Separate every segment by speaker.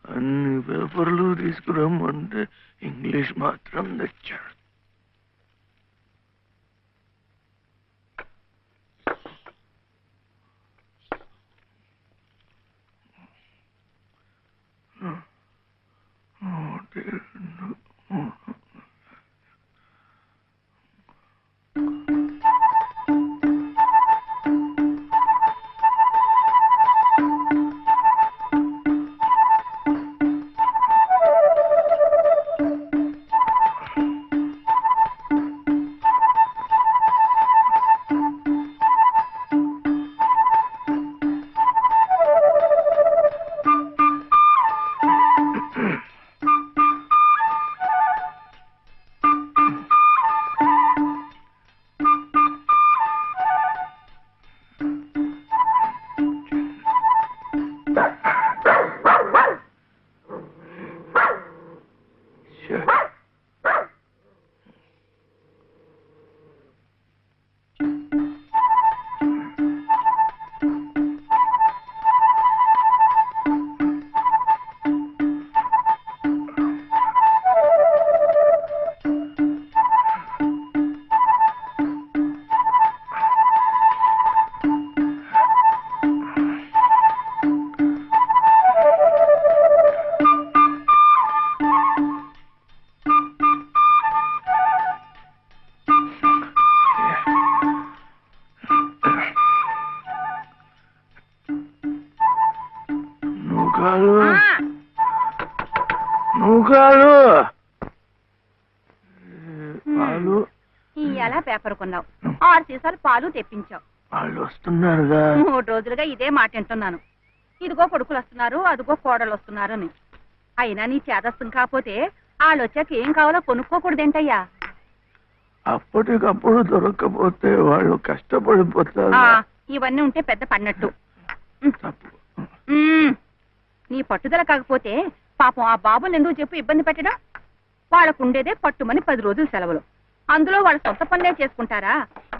Speaker 1: అన్ని పేపర్లు తీసుకురమ్మంటే ఇంగ్లీష్ మాత్రం తెచ్చాడు.
Speaker 2: ఎలా పేపర్ కొన్నావు? 6 సీసాలు పాలు తెప్పించావు.
Speaker 1: వాళ్ళు వస్తున్నారుగా.
Speaker 2: 3 రోజులుగా ఇదే మాట వింటున్నాను. ఇదిగో కొడుకులు వస్తున్నారు, అదిగో కోడలు వస్తున్నారు అని. అయినా నీ చేదస్తం కాకపోతే వాళ్ళు వచ్చాక ఏం కావాలో కొనుక్కోకూడదేంటయ్యా?
Speaker 1: అప్పటికప్పుడు దొరకకపోతే వాళ్ళు కష్టపడిపోతారు.
Speaker 2: ఇవన్నీ ఉంటే పెద్ద పడినట్టు. నీ పట్టుదల కాకపోతే పాపం ఆ బాబుని ఎందుకు చెప్పి ఇబ్బంది పెట్టడం? వాళ్ళకు ఉండేదే పట్టుమని 10 రోజులు సెలవులు. అందులో వాళ్ళ సొంత పనులే చేసుకుంటారా?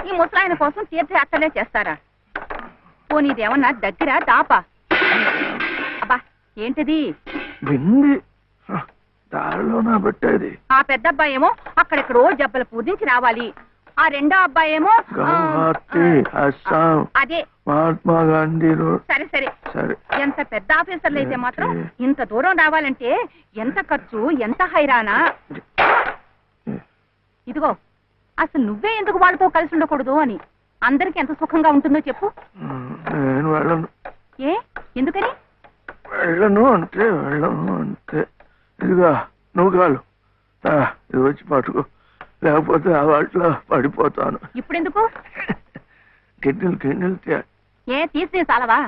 Speaker 2: ఈ ముసలాయన కోసం తీర్థయాత్రలే చేస్తారా? పోనీదేమన్నా దగ్గర దాపా? అబ్బా ఏంటిది?
Speaker 1: పెట్టేది.
Speaker 2: ఆ పెద్ద అబ్బాయి ఏమో అక్కడెక్కడో జబ్బలు పూజించి రావాలి. ఆ రెండో అబ్బాయి ఏమో అదే
Speaker 1: మహాత్మా గాంధీ.
Speaker 2: సరే సరే సరే, ఎంత పెద్ద ఆఫీసర్లు అయితే మాత్రం ఇంత దూరం రావాలంటే ఎంత ఖర్చు, ఎంత హైరానా. ఇదిగో అసలు నువ్వే ఎందుకు వాళ్ళతో కలిసి ఉండకూడదు అని. అందరికి ఎంత సుఖంగా ఉంటుందో చెప్పు.
Speaker 1: నేను వెళ్ళను.
Speaker 2: ఏ ఎందుకని?
Speaker 1: వెళ్ళను అంటే వెళ్ళను అంతే. ఇదిగా నువ్వు కాలు ఇది వచ్చి పట్టుకో, లేకపోతే ఆ వాటిలో పడిపోతాను.
Speaker 2: ఇప్పుడెందుకు?
Speaker 1: గిన్నెలు
Speaker 2: ఏ తీసి చాలవా?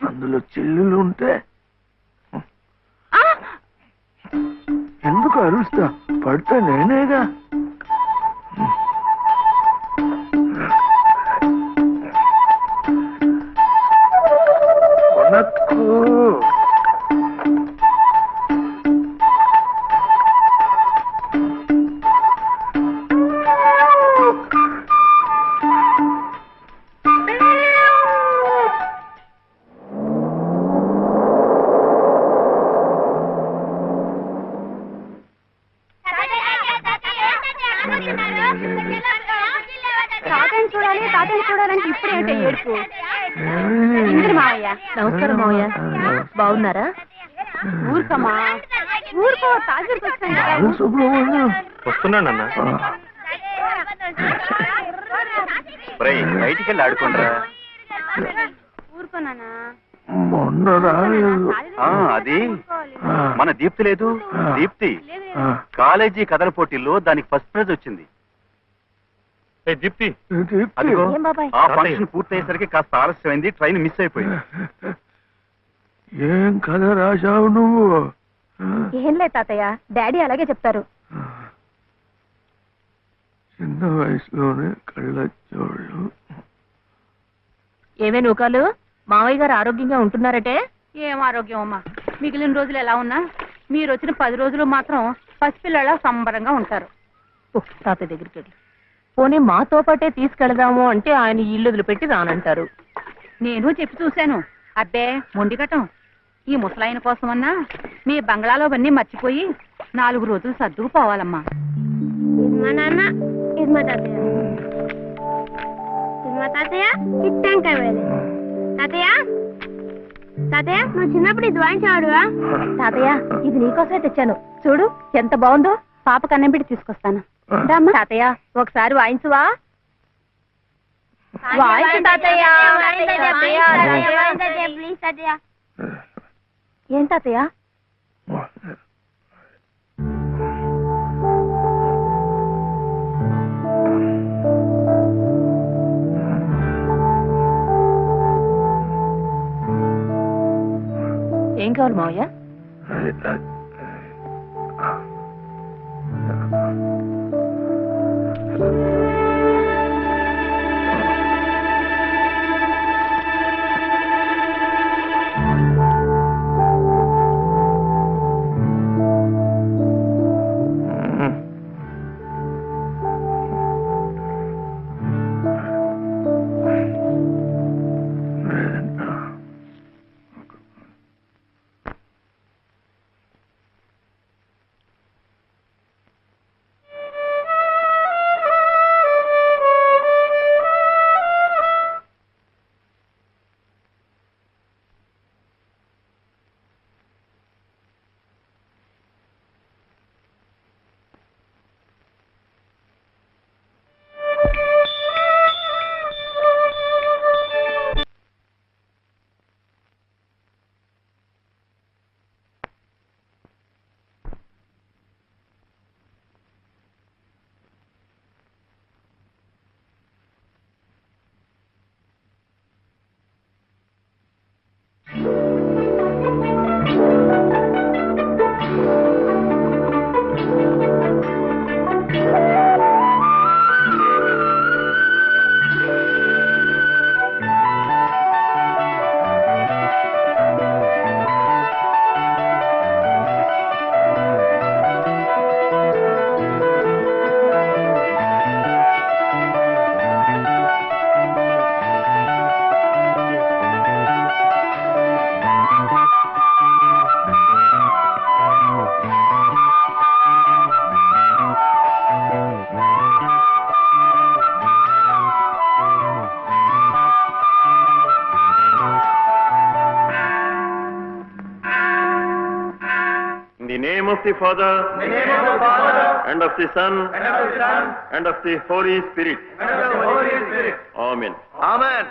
Speaker 1: అందులో చిల్లులు ఉంటే ఎందుకు అరుస్తా? పడితే నేనేగా.
Speaker 2: చూడాలంటే ఇప్పుడేంటే ఏడుపు?
Speaker 3: నమస్కారం మావయ్య, బాగున్నారా?
Speaker 2: ఊరుకమ్మా ఊరుకో, తాజాకి
Speaker 4: వస్తున్నానన్నా. బయటికి వెళ్ళి ఆడుకోండిరా.
Speaker 2: ఊరుకోనా?
Speaker 1: మొన్న రాలేదు.
Speaker 4: అది మన దీప్తి లేదు, దీప్తి కాలేజీ కథల పోటీల్లో దానికి ఫస్ట్ ప్రైజ్ వచ్చింది. దీప్తి ఆ ఫంక్షన్ పూర్తయ్యేసరికి కాస్త ఆలస్యమైంది, ట్రైన్ మిస్ అయిపోయింది.
Speaker 1: ఏం కథ రాశావు నువ్వు?
Speaker 3: ఏం లేదు తాతయ్య, డాడీ అలాగే చెప్తారు.
Speaker 1: చిన్న వయసులోనే కళ్ళజోళ్ళు.
Speaker 3: ఏమే నూకాలు, మావయ్య గారు ఆరోగ్యంగా ఉంటున్నారటే?
Speaker 2: ఏం ఆరోగ్యం అమ్మా, మిగిలిన రోజులు ఎలా ఉన్నా మీరు వచ్చిన 10 రోజులు మాత్రం పసిపిల్లలా సంబరంగా ఉంటారు.
Speaker 3: తాతయ్య దగ్గరికి వెళ్ళి పోనీ మాతో పాటే తీసుకెళదాము అంటే ఆయన ఇల్లు వదిలిపెట్టి రానంటారు.
Speaker 2: నేను చెప్పి చూశాను. అబ్బే మొండిగటం. ఈ ముసలాయన కోసమన్నా మీ బంగ్లాలో అవన్నీ మర్చిపోయి 4 రోజులు సర్దుకుపోవాలమ్మా.
Speaker 5: ఇది మా నాన్న, ఇది మా తాతయ్య. ఇది మా తాతయ్య, ఇది టెంకాయ వేలు. తాతయ్య తాతయ్య, నువ్వు చిన్నప్పుడు ఇది వాయించేవాడువా?
Speaker 3: తాతయ్య ఇది నీకోసమే తెచ్చాను, చూడు ఎంత బాగుందో. పాప కన్నం పెట్టి తీసుకొస్తాను. తాతయ్య ఒకసారి వాయించువా? వాయించు తాతయ్య.
Speaker 5: ప్లీజ్ తాతయ్య.
Speaker 3: ఏం తాతయ్య? ఏం కావాలి మావయ్య?
Speaker 6: of the Father, and of the Son, and of the Holy Spirit. Amen.
Speaker 1: Amen.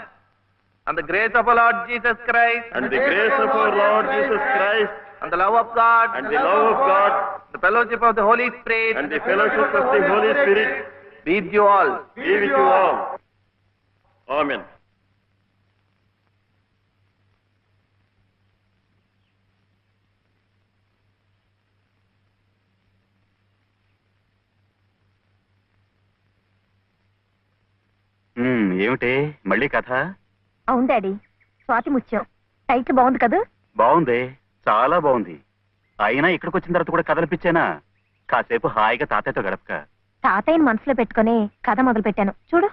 Speaker 1: And the grace of our Lord Jesus Christ,
Speaker 6: And the grace of our Lord Jesus Christ,
Speaker 1: and the love of God,
Speaker 6: and the love of God,
Speaker 1: the fellowship of the Holy Spirit,
Speaker 6: and the fellowship of the Holy Spirit
Speaker 1: be with you all.
Speaker 6: be with you all. Amen.
Speaker 4: ఏమిటే మళ్ళీ కథ?
Speaker 3: అవును daddy, Swathi Muthyam title బాగుంది కదా?
Speaker 4: బాగుంది, చాలా బాగుంది. అయినా ఇక్కడికి వచ్చిన తర్వాత కూడా కథలపిచ్చానా? కాసేపు హాయిగా తాతయ్యతో గడపక.
Speaker 3: తాతయ్యని మనసులో పెట్టుకుని కథ మొదలు పెట్టాను చూడు.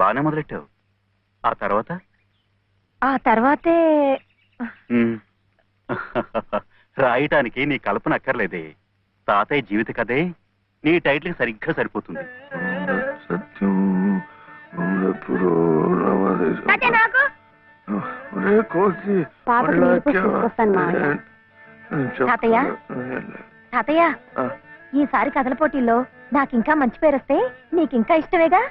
Speaker 4: బానే మొదలెట్టావు. ఆ తర్వాత?
Speaker 3: ఆ తర్వాతే
Speaker 4: రాయటానికి నీ కల్పన అక్కర్లేదే. తాతయ్య జీవిత కథే నీ టైటిల్కి సరిగ్గా సరిపోతుంది.
Speaker 1: సత్యం
Speaker 3: తాతయ్య తాతయ్య ఈసారి కథల పోటీల్లో నాకింకా మంచి పేరు వస్తే నీకింకా ఇష్టమేగా?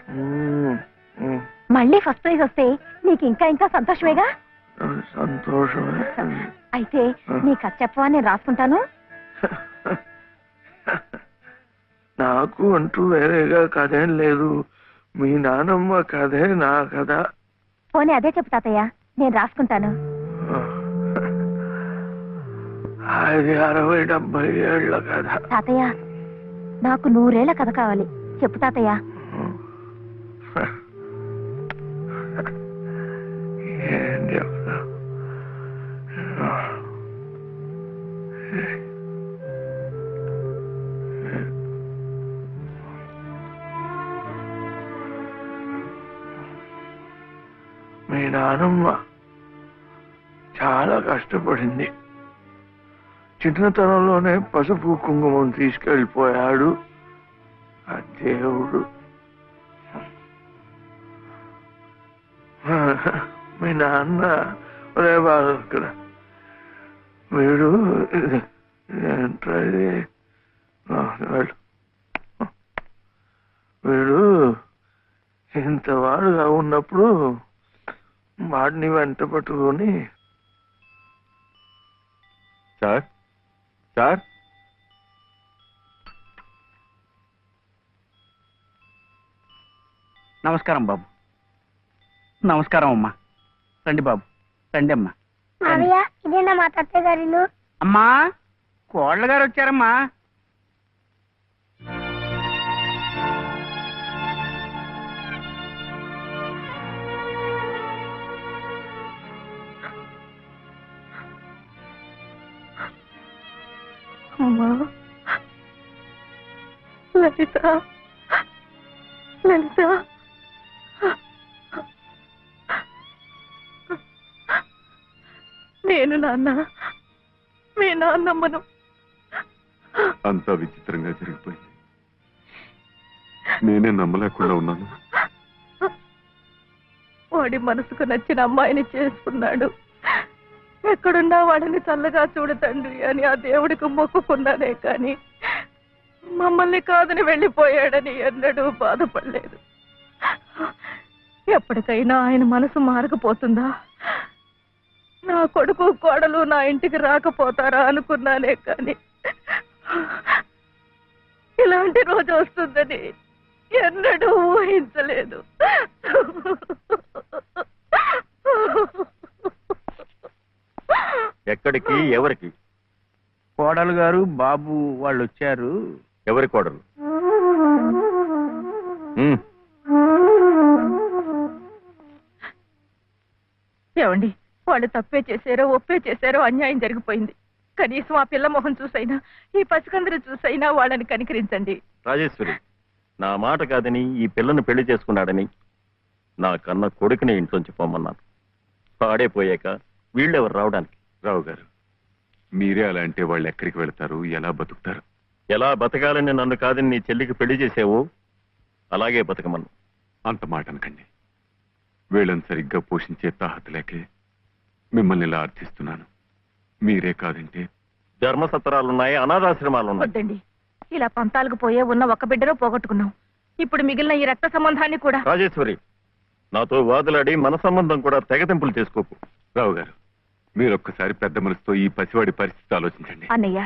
Speaker 3: మళ్ళీ ఫస్ట్ ప్రైజ్ వస్తే నీకింకా ఇంకా సంతోషమేగా?
Speaker 1: సంతోషమే.
Speaker 3: అయితే నీ కథ చెప్పవా, నేను రాసుకుంటాను.
Speaker 1: నాకు అంటూ వేరేగా కథేం లేదు. మీ నానమ్మ కథే నా కథ.
Speaker 3: పోనీ అదే చెప్పు తాతయ్య, నేను రాసుకుంటాను.
Speaker 1: అది 60-70 ఏళ్ల కథ.
Speaker 3: తాతయ్య నాకు 100 ఏళ్ల కథ కావాలి, చెప్పు తాతయ్య.
Speaker 1: ఏం చెప్తా? మీ నానమ్మ చాలా కష్టపడింది. చిన్నతనంలోనే పసుపు కుంకుమం తీసుకెళ్ళిపోయాడు ఆ దేవుడు. మీ నాన్న ఒరే బాగా ఇక్కడ వీడు ఏంటది వీడు ఇంతవాడుగా ఉన్నప్పుడు వాడిని వెంట పట్టుకొని
Speaker 7: సార్ సార్
Speaker 8: నమస్కారం బాబు. నమస్కారం అమ్మా. రండి బాబు, రండి అమ్మా.
Speaker 5: ఇదేనా మా తాతయ్య గారి ఇల్లు?
Speaker 8: అమ్మా, కోళ్ళ గారు వచ్చారమ్మా.
Speaker 3: అమ్మా లలిత, లలిత, నేను నాన్న, మీ నాన్నమ్మను.
Speaker 7: అంతా విచిత్రంగా జరిగిపోయింది. నేనే నమ్మలేకుండా ఉన్నాను.
Speaker 3: వాడి మనసుకు నచ్చిన అమ్మాయిని చేసుకున్నాడు. ఎక్కడున్నా వాడిని చల్లగా చూడు తండ్రి అని ఆ దేవుడికి మొక్కుకున్నానే కానీ మమ్మల్ని కాదని వెళ్ళిపోయాడని ఎన్నడూ బాధపడలేదు. ఎప్పటికైనా ఆయన మనసు మారకపోతుందా, నా కొడుకు కోడలు నా ఇంటికి రాకపోతారా అనుకున్నానే కానీ ఇలాంటి రోజు వస్తుందని ఎన్నడూ ఊహించలేదు.
Speaker 6: ఎక్కడికి? ఎవరికి?
Speaker 8: కోడలు గారు బాబు వాళ్ళు వచ్చారు.
Speaker 6: ఎవరి కోడలు?
Speaker 3: ఏమండి, వాళ్ళు తప్పే చేశారో ఒప్పే చేశారో అన్యాయం జరిగిపోయింది. కనీసం ఆ పిల్ల మొహం చూసైనా ఈ పసికందరు చూసైనా వాళ్ళని కనికరించండి.
Speaker 6: రాజేశ్వరి, నా మాట కాదని ఈ పిల్లను పెళ్లి చేసుకున్నాడని నా కన్న కొడుకుని ఇంట్లోంచి పొమ్మన్నాను. పాడైపోయాక వీళ్ళెవరు రావడానికి?
Speaker 7: రావు గారు, మీరే అలా అంటే వాళ్ళు ఎక్కడికి వెళ్తారు, ఎలా బతుకుతారు?
Speaker 6: ఎలా బతకాలని నన్ను కాదని నీ చెల్లికి పెళ్లి చేసావు, అలాగే బతకమన్ను.
Speaker 7: అంత మాట అనకండి. వీళ్ళని సరిగ్గా పోషించే తాహత లేకే మిమ్మల్ని ఇలా అర్థిస్తున్నాను. మీరే కాదంటే
Speaker 6: ధర్మసత్రాలున్నాయి, అనాథాశ్రమాలున్నాయి.
Speaker 3: వద్దండి, ఇలా పంతాలకు పోయే ఉన్న ఒక బిడ్డలో పోగొట్టుకున్నాం. ఇప్పుడు మిగిలిన ఈ రక్త సంబంధాన్ని కూడా.
Speaker 6: రాజేశ్వరి, నాతో వాదులాడి మన సంబంధం కూడా తెగతింపులు చేసుకోకు.
Speaker 7: రావు గారు, మీరొక్కసారి పెద్ద మనసుతో ఈ పసివాడి పరిస్థితి ఆలోచించండి.
Speaker 3: అన్నయ్య,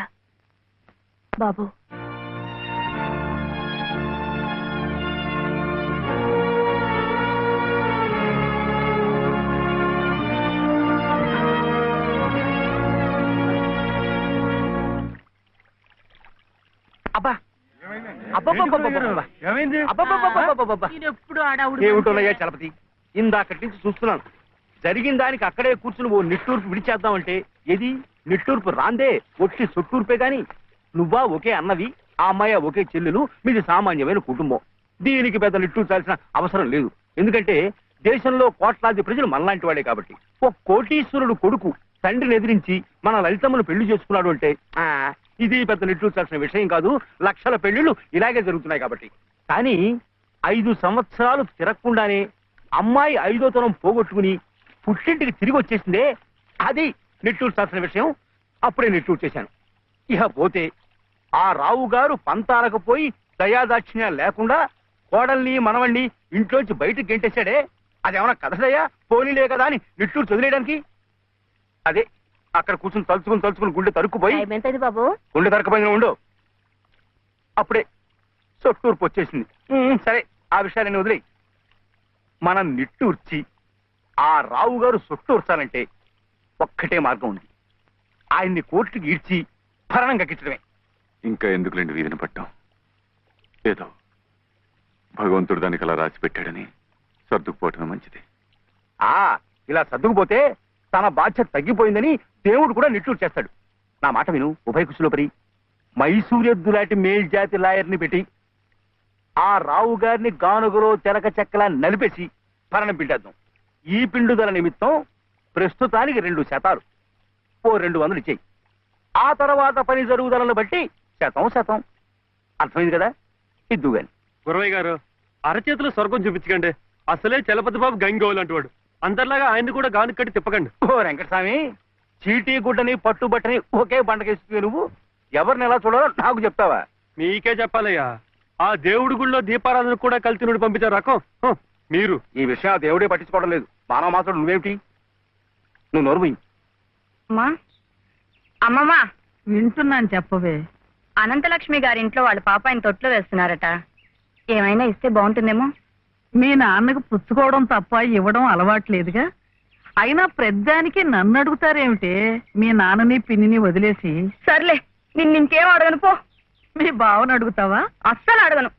Speaker 3: బాబు,
Speaker 8: అబ్బా
Speaker 9: ఏమిటోనయ్యా చలపతి, ఇందాకటి నుంచి చూస్తున్నాను. జరిగిన దానికి అక్కడే కూర్చుని ఓ నిట్టూర్పు విడిచేద్దామంటే ఏది నిట్టూర్పు రాందే, ఒట్టి సొట్టూర్పే గాని. నువ్వా ఒకే అన్నవి, ఆ అమ్మాయి ఒకే చెల్లెలు, మీది సామాన్యమైన కుటుంబం. దీనికి పెద్ద నిట్టూర్చాల్సిన అవసరం లేదు. ఎందుకంటే దేశంలో కోట్లాది ప్రజలు మనలాంటి వాడే కాబట్టి. ఓ కోటీశ్వరుడు కొడుకు తండ్రిని ఎదిరించి మన లలితమ్మను పెళ్లి చేసుకున్నాడు అంటే ఇది పెద్ద నిట్టూర్చాల్సిన విషయం కాదు. లక్షల పెళ్లిళ్ళు ఇలాగే జరుగుతున్నాయి కాబట్టి. కానీ 5 సంవత్సరాలు తిరగకుండానే అమ్మాయి 5వ తరం పోగొట్టుకుని పుట్టింటికి తిరిగి వచ్చేసిందే, అది నిట్టూర్చాల్సిన విషయం. అప్పుడే నిట్టూరు చేశాను. ఇక పోతే ఆ రావు గారు పంతాలకు పోయి దయాదాక్షిణ్యాలు లేకుండా కోడల్ని మనవణ్ణి ఇంట్లోంచి బయటకు గెంటేశాడే, అదేమన్నా కథదయ్యా, పోనీలే కదా అని నిట్టూరు చదివేయడానికి. అదే అక్కడ కూర్చుని తలుచుకుని గుండె తరుక్కుపోయి,
Speaker 3: బాబు
Speaker 9: గుండె తరకపోయిన ఉండు, అప్పుడే సొట్టూర్పు వచ్చేసింది. సరే, ఆ విషయాన్ని వదిలే. మనం నిట్టూర్చి ఆ రావు గారు సొట్టూర్చాలంటే ఒక్కటే మార్గం ఉంది. ఆయన్ని కోర్టుకి ఈడ్చి భరణం కక్కించడమే.
Speaker 7: ఇంకా ఎందుకులేండి వీధిని పట్టాం. ఏదో భగవంతుడు దానికి అలా రాసి పెట్టాడని సర్దుకుపోవటమే మంచిది.
Speaker 9: ఇలా సర్దుకుపోతే తన బాధ్యత తగ్గిపోయిందని దేవుడు కూడా నిట్టూరు చేస్తాడు. నా మాట విను ఉభయకుశలోపరి. మైసూరెద్దు లాంటి మేల్జాతి లాయర్ని పెట్టి ఆ రావు గారిని గానుగలో తెలక చెక్కలా నలిపేసి భరణం పిండేద్దాం. ఈ పిండుదల నిమిత్తం ప్రస్తుతానికి 2 శాతాలు ఓ 200 ఇచ్చేయి. ఆ తర్వాత పని జరుగుదలను బట్టి శాతం అర్థమైంది కదా? ఇద్దు గాని.
Speaker 10: గురవయ్య గారు అరచేతిలో స్వర్గం చూపించకండి. అసలే చలపతి బాబు గంగోలు అంటువాడు. అందరిలాగా ఆయన్ని కూడా గాను కట్టి తిప్పకండి.
Speaker 9: ఓ వెంకటస్వామి, చీటీ గుడ్డని పట్టుబట్టని ఒకే బండకేస్తుంది నువ్వు. ఎవరిని ఎలా చూడాలో నాకు చెప్తావా?
Speaker 10: మీకే చెప్పాలయ్యా. ఆ దేవుడి గుళ్ళో దీపారాధన కూడా కలిసి నుండి పంపించారు రకం మీరు.
Speaker 9: ఈ విషయం ఆ దేవుడే పట్టించుకోవడం లేదు. మానవ మాత్రం నువ్వేమిటి? నువ్వు నోరు పోయి.
Speaker 2: అమ్మమ్మా
Speaker 11: వింటున్నాను, చెప్పవే.
Speaker 2: అనంతలక్ష్మి గారింట్లో వాళ్ళ పాప ఆయన తొట్లో వేస్తున్నారట. ఏమైనా ఇస్తే బాగుంటుందేమో.
Speaker 11: మీ నాన్నకు పుచ్చుకోవడం తప్ప ఇవ్వడం అలవాట్లేదుగా. అయినా పెద్దానికి నన్ను అడుగుతారేమిటే? మీ నాన్నని పిన్నిని వదిలేసి.
Speaker 2: సర్లే, నిన్నింకేం అడగను పో.
Speaker 11: మీ బావను అడుగుతావా?
Speaker 2: అస్సలు అడగను.